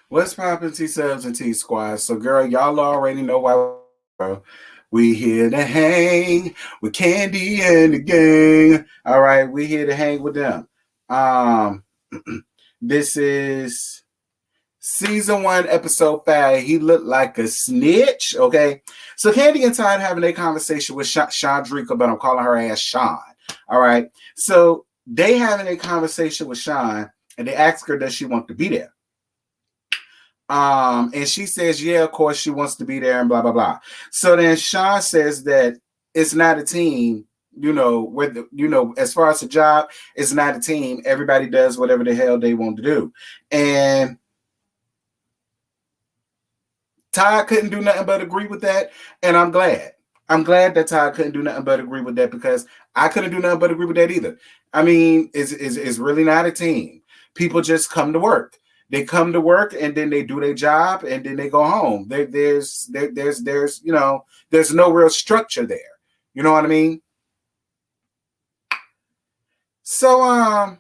What's poppin', T Subs and T Squad? So, girl, y'all already know why we here to hang with Kandi and the gang. All right, we here to hang with them. Um, this is season 1, episode 5. He looked like a snitch. Okay, so Kandi and Todd having a conversation with Chandrika, but I'm calling her ass Sean. All right, so they having a conversation with Sean, and they ask her does she want to be there. And she says, yeah, of course she wants to be there and blah, blah, blah. So then Sean says that it's not a team, as far as the job, it's not a team. Everybody does whatever the hell they want to do. And Todd couldn't do nothing but agree with that. And I'm glad. I'm glad that Todd couldn't do nothing but agree with that because I couldn't do nothing but agree with that either. I mean, it's really not a team. People just come to work. They come to work and then they do their job and then they go home. There's no real structure there. You know what I mean? So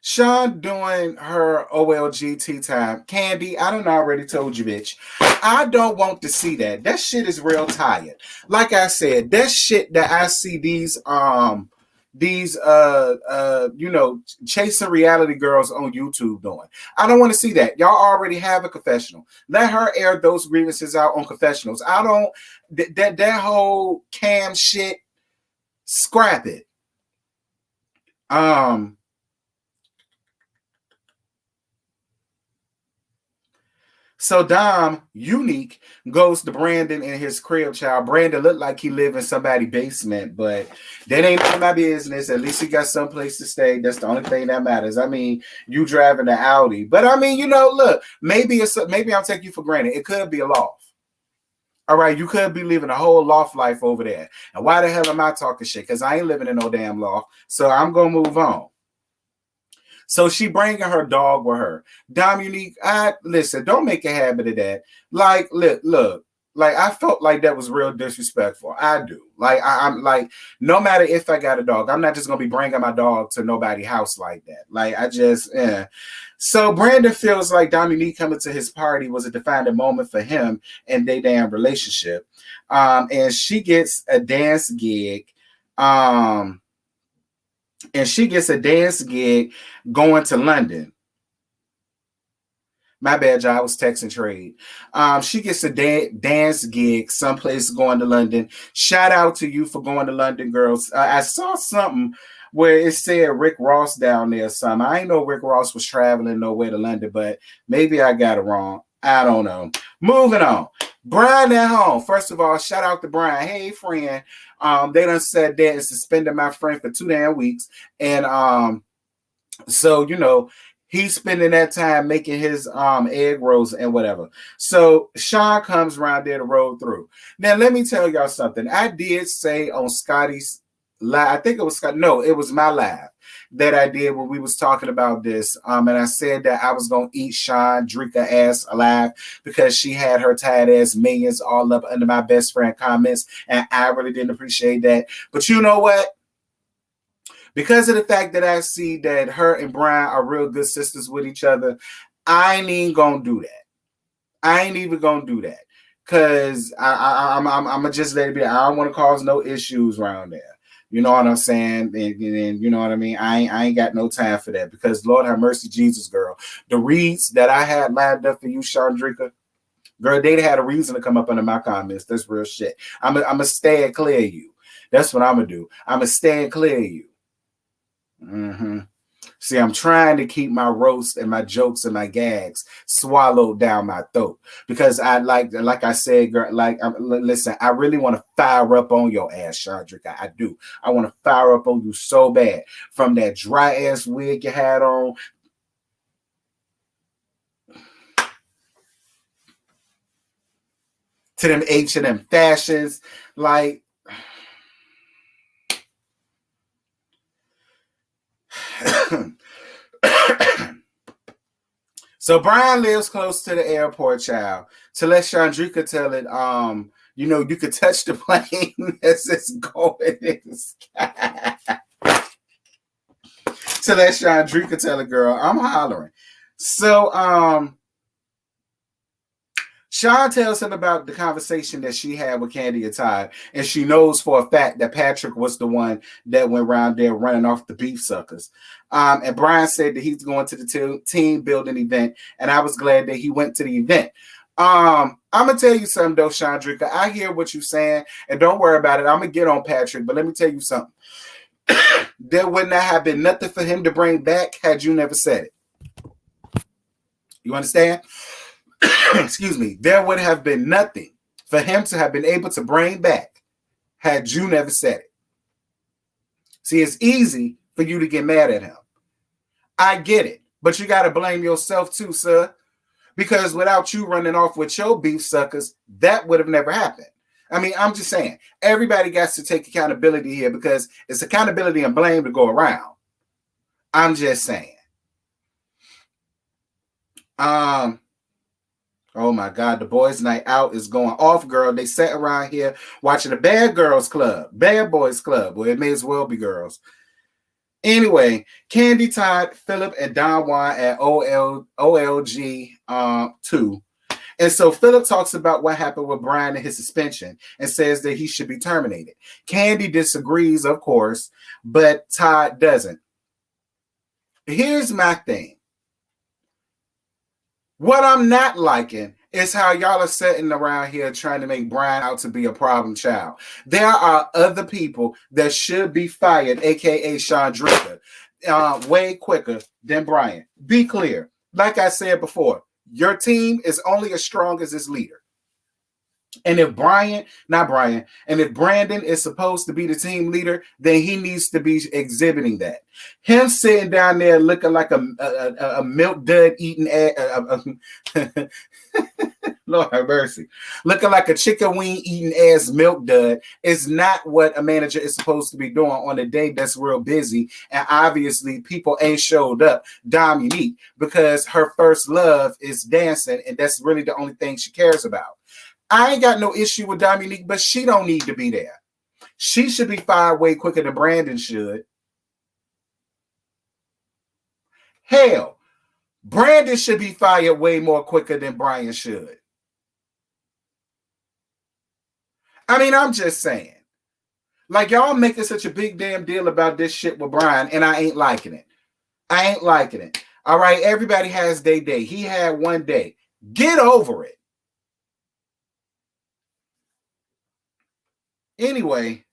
Sean doing her OLGT time. Kandi, I done already told you, bitch. I don't want to see that. That shit is real tired. Like I said, that shit that I see these chasing reality girls on YouTube doing. I don't want to see that. Y'all already have a confessional. Let her air those grievances out on confessionals. I don't that whole cam shit, scrap it. So Dom, unique, goes to Brandon in his crib, child. Brandon looked like he lived in somebody's basement, but that ain't none of my business. At least he got someplace to stay. That's the only thing that matters. I mean, you driving the Audi. But I mean, look, maybe I'm taking you for granted. It could be a loft. All right, you could be living a whole loft life over there. And why the hell am I talking shit? Because I ain't living in no damn loft. So I'm going to move on. So she bringing her dog with her. Dominique, listen, don't make a habit of that. Like, look, like I felt like that was real disrespectful. I do. Like, I'm like, no matter if I got a dog, I'm not just gonna be bringing my dog to nobody's house like that. Like, I just, So Brandon feels like Dominique coming to his party was a defining moment for him and their damn relationship. And she gets a dance gig. And she gets a dance gig going to London. My bad, y'all. I was texting trade. She gets a dance gig someplace going to London. Shout out to you for going to London, girls. I saw something where it said Rick Ross down there. Something. I ain't know Rick Ross was traveling nowhere to London, but maybe I got it wrong. I don't know. Moving on. Brian at home. First of all, shout out to Brian. Hey, friend. They done said that and suspended my friend for 2 damn weeks. And so he's spending that time making his egg rolls and whatever. So Sean comes around there to roll through. Now let me tell y'all something. I did say on Scotty's live, I think it was Scott. No, it was my live that I did when we was talking about this. And I said that I was gonna eat Chandrika ass alive because she had her tight ass millions all up under my best friend comments, and I really didn't appreciate that. But you know what? Because of the fact that I see that her and Brian are real good sisters with each other, I ain't even gonna do that. I ain't even gonna do that. Cause I'm gonna just let it be. I don't want to cause no issues around there. You know what I'm saying? And you know what I mean? I ain't got no time for that because Lord have mercy, Jesus, girl. The reads that I had lined up for you, Chandrika, girl, they'd had a reason to come up under my comments. That's real shit. I'm going to stand clear of you. That's what I'm going to do. I'm going to stand clear of you. Mm-hmm. See, I'm trying to keep my roast and my jokes and my gags swallowed down my throat because I like I said, girl, listen, I really want to fire up on your ass, Chandrika. I do. I want to fire up on you so bad from that dry ass wig you had on. To them H&M fashions, like so Brian lives close to the airport, child. To let Chandrika tell it, you could touch the plane as it's going in the sky. To let Chandrika tell it, girl, I'm hollering. So, Sean tells him about the conversation that she had with Kandi and Todd, and she knows for a fact that Patrick was the one that went around there running off the beef suckers. And Brian said that he's going to the team building event, and I was glad that he went to the event. I'm gonna tell you something though, Chandrika. I hear what you're saying, and don't worry about it. I'm gonna get on Patrick, but let me tell you something. There would not have been nothing for him to bring back had you never said it. You understand? Excuse me. There would have been nothing for him to have been able to bring back had you never said it. See, it's easy for you to get mad at him. I get it, but you got to blame yourself too, sir. Because without you running off with your beef suckers, that would have never happened. I mean, I'm just saying, everybody got to take accountability here because it's accountability and blame to go around. I'm just saying. Oh my God, the boys' night out is going off, girl. They sat around here watching the Bad Boys Club, well, it may as well be girls. Anyway, Kandi, Todd, Philip, and Don Juan at OLG 2. And so Philip talks about what happened with Brian and his suspension and says that he should be terminated. Kandi disagrees, of course, but Todd doesn't. Here's my thing. What I'm not liking is how y'all are sitting around here trying to make Brian out to be a problem child. There are other people that should be fired, aka Chandrika, way quicker than Brian. Be clear. Like I said before, your team is only as strong as its leader. And if if Brandon is supposed to be the team leader, then he needs to be exhibiting that. Him sitting down there looking like a milk dud eating ass, Lord have mercy, looking like a chicken wing eating ass milk dud is not what a manager is supposed to be doing on a day that's real busy. And obviously people ain't showed up Dominique because her first love is dancing, and that's really the only thing she cares about. I ain't got no issue with Dominique, but she don't need to be there. She should be fired way quicker than Brandon should. Hell, Brandon should be fired way more quicker than Brian should. I mean, I'm just saying. Like, y'all making such a big damn deal about this shit with Brian, and I ain't liking it. I ain't liking it. All right, everybody has their day. He had one day. Get over it. Anyway,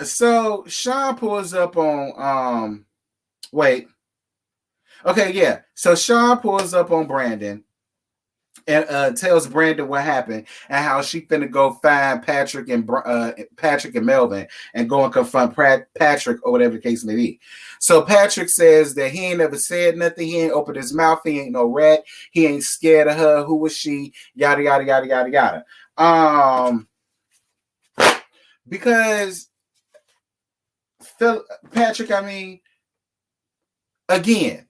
so Sean pulls up on so Sean pulls up on Brandon and tells Brandon what happened and how she finna go find Patrick and Melvin and go and confront Patrick or whatever the case may be. So Patrick says that he ain't never said nothing, he ain't opened his mouth, he ain't no rat, he ain't scared of her, who was she, yada yada yada yada yada. Because Patrick, I mean, again,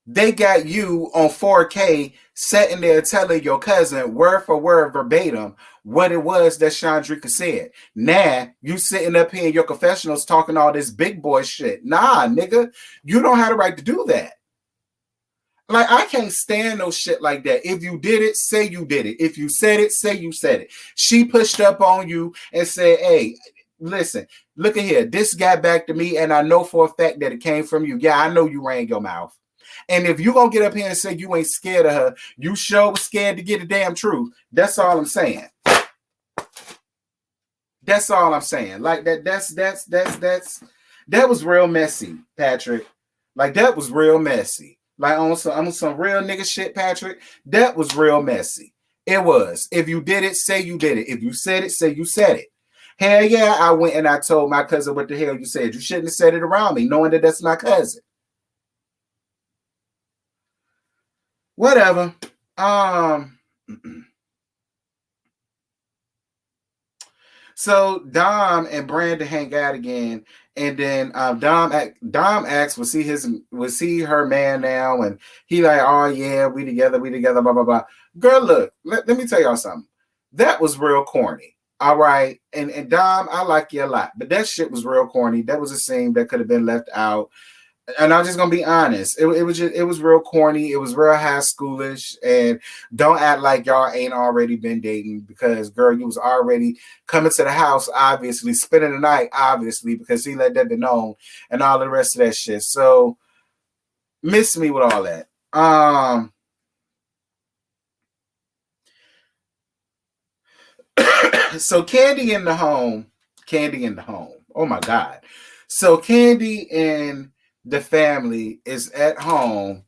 they got you on 4K sitting there telling your cousin word for word verbatim what it was that Chandrika said. Now, you sitting up here in your confessionals talking all this big boy shit. Nah, nigga, you don't have the right to do that. Like, I can't stand no shit like that. If you did it, say you did it. If you said it, say you said it. She pushed up on you and said, hey, listen, look at here. This got back to me, and I know for a fact that it came from you. Yeah, I know you ran your mouth. And if you're going to get up here and say you ain't scared of her, you sure was scared to get the damn truth. That's all I'm saying. That's all I'm saying. Like, that was real messy, Patrick. Like, that was real messy. Like, on some real nigga shit, Patrick, that was real messy. It was. If you did it, say you did it. If you said it, say you said it. Hell yeah, I went and I told my cousin what the hell you said. You shouldn't have said it around me, knowing that that's my cousin. Whatever. So Dom and Brandon hang out again, and then Dom asks, was he her man now? And he like, oh yeah, we together, blah blah blah. Girl, look, let me tell y'all something. That was real corny. All right, and Dom, I like you a lot, but that shit was real corny. That was a scene that could have been left out. And I'm just gonna be honest. It was real corny. It was real high schoolish. And don't act like y'all ain't already been dating because girl, you was already coming to the house, obviously, spending the night, obviously, because he let that be known and all the rest of that shit. So miss me with all that. So Kandi in the home. Kandi in the home. Oh my God. So Kandi and the family is at home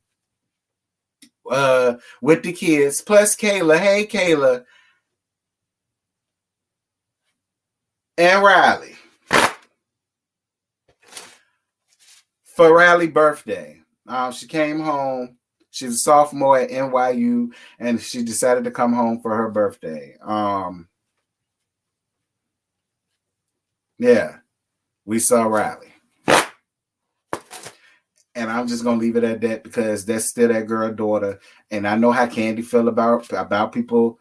with the kids, plus Kayla. Hey Kayla and Riley for Riley's birthday. She came home. She's a sophomore at NYU, and she decided to come home for her birthday. Yeah, we saw Riley. And I'm just gonna leave it at that because that's still that girl daughter. And I know how Kandi feel about people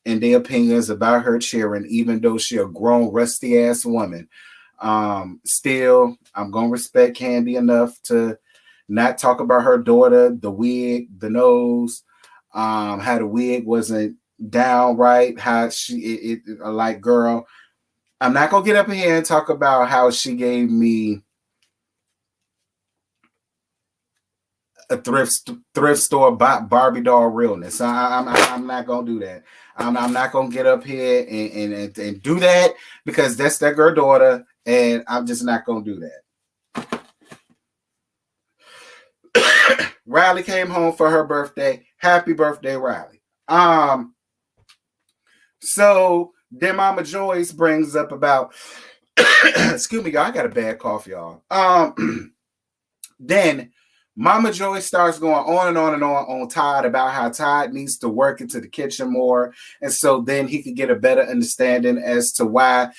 and their opinions about her cheering, even though she a grown, rusty ass woman. Still, I'm gonna respect Kandi enough to not talk about her daughter, the wig, the nose, how the wig wasn't down right, how she like girl. I'm not gonna get up in here and talk about how she gave me a thrift store Barbie doll realness. I'm not gonna do that. I'm not gonna get up here and do that because that's that girl daughter, and I'm just not gonna do that. Riley came home for her birthday. Happy birthday, Riley. So then Mama Joyce brings up about excuse me, y'all. I got a bad cough, y'all. Then Mama Joy starts going on and on and on Todd about how Todd needs to work into the kitchen more. And so then he could get a better understanding as to why,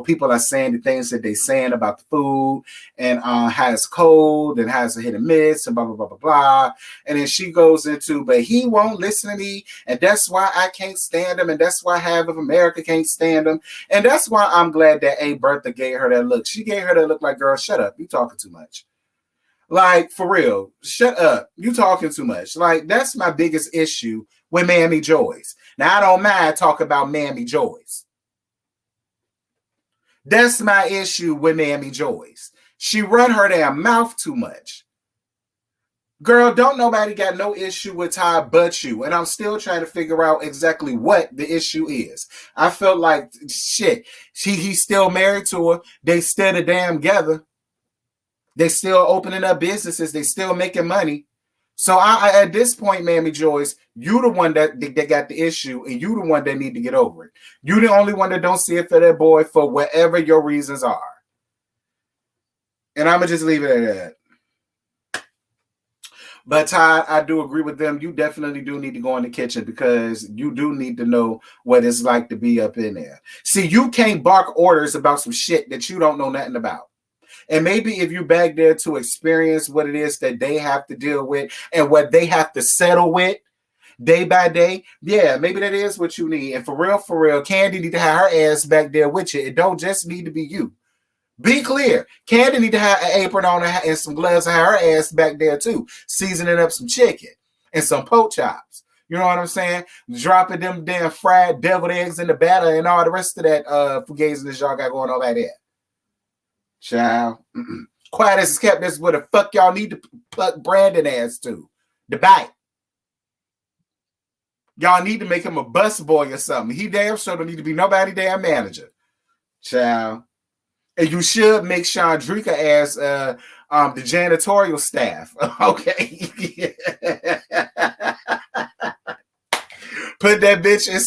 people are saying the things that they're saying about the food and how it's cold and how it's a hit and miss and blah, blah, blah, blah, blah. And then she goes into, but he won't listen to me. And that's why I can't stand him. And that's why half of America can't stand him. And that's why I'm glad that A. Bertha gave her that look. She gave her that look like, girl, shut up. You talking too much. Like, for real, shut up. You talking too much. Like, that's my biggest issue with Mammy Joyce. Now, I don't mind talking about Mammy Joyce. That's my issue with Mammy Joyce. She run her damn mouth too much. Girl, don't nobody got no issue with Todd but you. And I'm still trying to figure out exactly what the issue is. I felt like, shit, he's still married to her. They still the damn together. They still opening up businesses. They still making money. So I at this point, Mammy Joyce, you the one that got the issue, and you the one that need to get over it. You the only one that don't see it for that boy for whatever your reasons are. And I'm gonna just leave it at that. But Todd, I do agree with them. You definitely do need to go in the kitchen because you do need to know what it's like to be up in there. See, you can't bark orders about some shit that you don't know nothing about. And maybe if you back there to experience what it is that they have to deal with and what they have to settle with day by day, yeah, maybe that is what you need. And for real, Kandi need to have her ass back there with you. It don't just need to be you. Be clear. Kandi need to have an apron on her and some gloves and have her ass back there too, seasoning up some chicken and some pork chops. You know what I'm saying? Dropping them damn fried deviled eggs in the batter and all the rest of that fugaziness y'all got going on right there. Child. Quiet as it's kept. That's where the fuck y'all need to pluck Brandon ass to. The bite. Y'all need to make him a bus boy or something. He damn sure don't need to be nobody damn manager. Child. And you should make Chandrika as the janitorial staff. Okay. Put that bitch in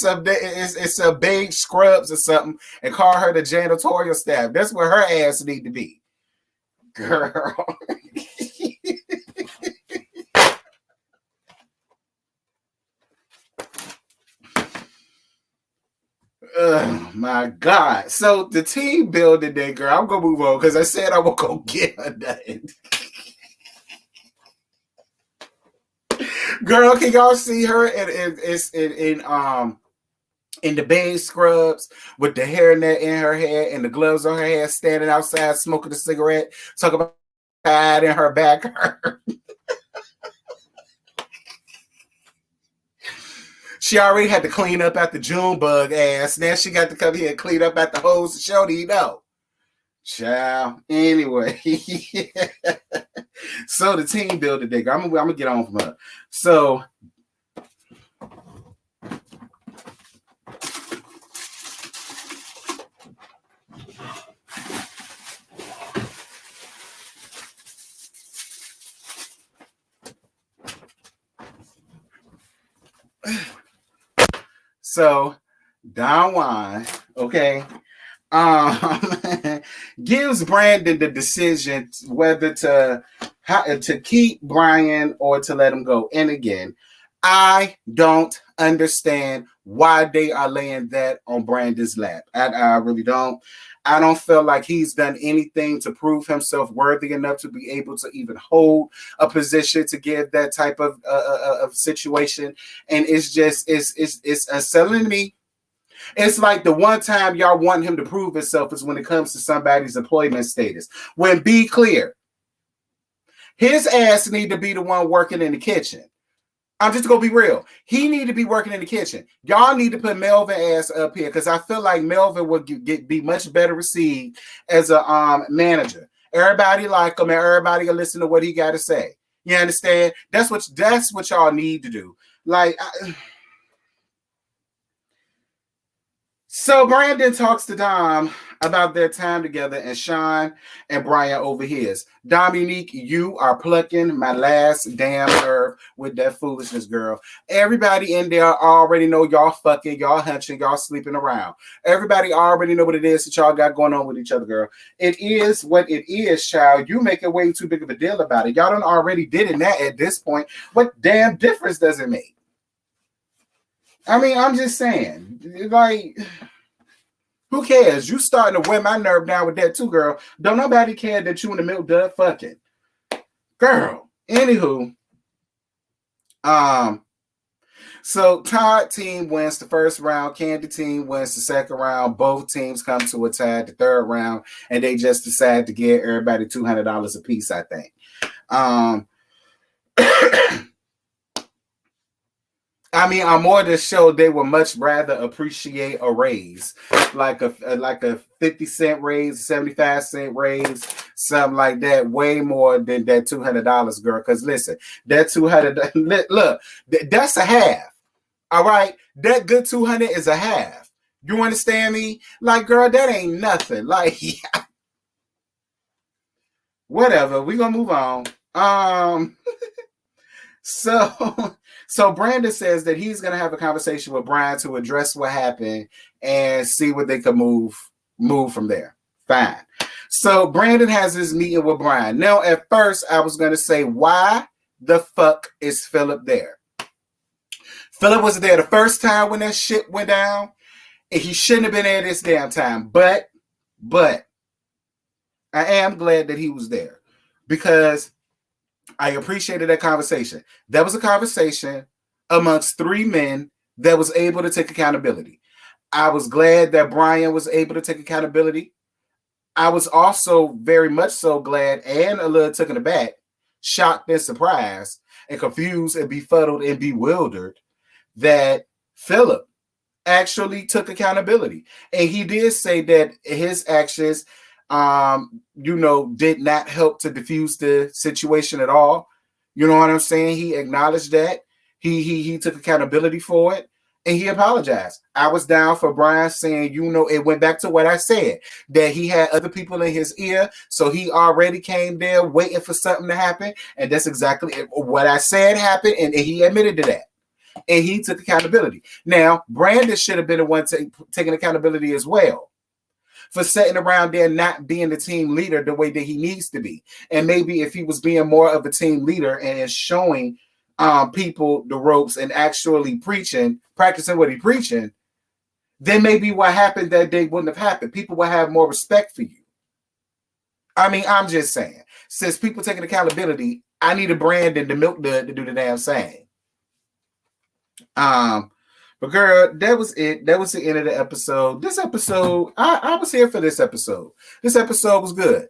some beige scrubs or something and call her the janitorial staff. That's where her ass need to be. Girl. Oh my God. So the team building that girl, I'm gonna move on because I said I won't go get her nothing. Girl, can y'all see her in the beige scrubs with the hairnet in her hair and the gloves on her hair, standing outside smoking a cigarette, talking about pad in her back hurt. She already had to clean up after Junebug ass. Now she got to come here and clean up at the hoes to show you know. Child. Anyway. So the team builder digger. I'm gonna get on from her. So Don Juan, okay, gives Brandon the decision whether to keep Brian or to let him go. And again, I don't understand why they are laying that on Brandon's lap. I really don't. I don't feel like he's done anything to prove himself worthy enough to be able to even hold a position to give that type of situation. And it's unsettling to me. It's like the one time y'all want him to prove himself is when it comes to somebody's employment status. When be clear, his ass need to be the one working in the kitchen. I'm just gonna be real. He need to be working in the kitchen. Y'all need to put Melvin ass up here because I feel like Melvin would be much better received as a manager. Everybody like him, and everybody will listen to what he got to say. You understand? That's what y'all need to do. Like. So Brandon talks to Dom about their time together, and Sean and Brian overhears. Dominique, you are plucking my last damn nerve with that foolishness, girl. Everybody in there already know y'all fucking, y'all hunching, y'all sleeping around. Everybody already know what it is that y'all got going on with each other, girl. It is what it is, child. You make it way too big of a deal about it. Y'all done already did it now at this point. What damn difference does it make? I mean, I'm just saying, like, who cares? You starting to wear my nerve down with that too, girl. Don't nobody care that you in the milk dud fucking. Girl. Anywho. So Todd team wins the first round. Kandi team wins the second round. Both teams come to a tie the third round, and they just decide to give everybody $200 a piece, I think. I mean, on more than show, they would much rather appreciate a raise, like a 50-cent raise, 75-cent raise, something like that, way more than that $200, girl. Because listen, that $200, look, that's a half. All right, that good 200 is a half. You understand me? Like, girl, that ain't nothing. Like, whatever. We gonna move on. So Brandon says that he's going to have a conversation with Brian to address what happened and see what they can move from there. Fine. So Brandon has his meeting with Brian. Now, at first, I was going to say, why the fuck is Philip there? Philip was there the first time when that shit went down, and he shouldn't have been there this damn time. But I am glad that he was there because I appreciated that conversation. That was a conversation amongst three men that was able to take accountability. I was glad that Brian was able to take accountability. I was also very much so glad and a little taken aback, shocked and surprised and confused and befuddled and bewildered that Philip actually took accountability. And he did say that his actions did not help to diffuse the situation at all. You know what I'm saying? He acknowledged that. He took accountability for it, and he apologized. I was down for Brian saying, it went back to what I said, that he had other people in his ear, so he already came there waiting for something to happen, and that's exactly what I said happened, and he admitted to that. And he took accountability. Now, Brandon should have been the one taking accountability as well for sitting around there not being the team leader the way that he needs to be. And maybe if he was being more of a team leader and showing people the ropes and actually practicing what he's preaching, then maybe what happened that day wouldn't have happened. People would have more respect for you. I mean, I'm just saying, since people taking accountability, I need a Brandon to milk dud to do the damn same. But girl, that was it. That was the end of the episode. This episode, I was here for this episode. This episode was good.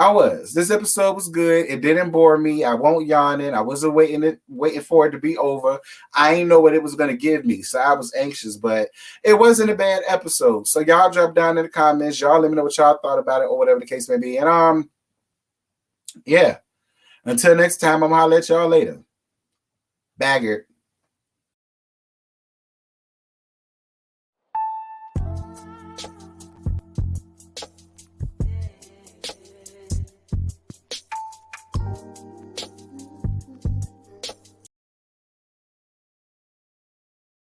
I was. This episode was good. It didn't bore me. I won't yawn in. I wasn't waiting for it to be over. I didn't know what it was going to give me, so I was anxious. But it wasn't a bad episode. So y'all drop down in the comments. Y'all let me know what y'all thought about it or whatever the case may be. And yeah. Until next time, I'm gonna holler at y'all later. Baggert.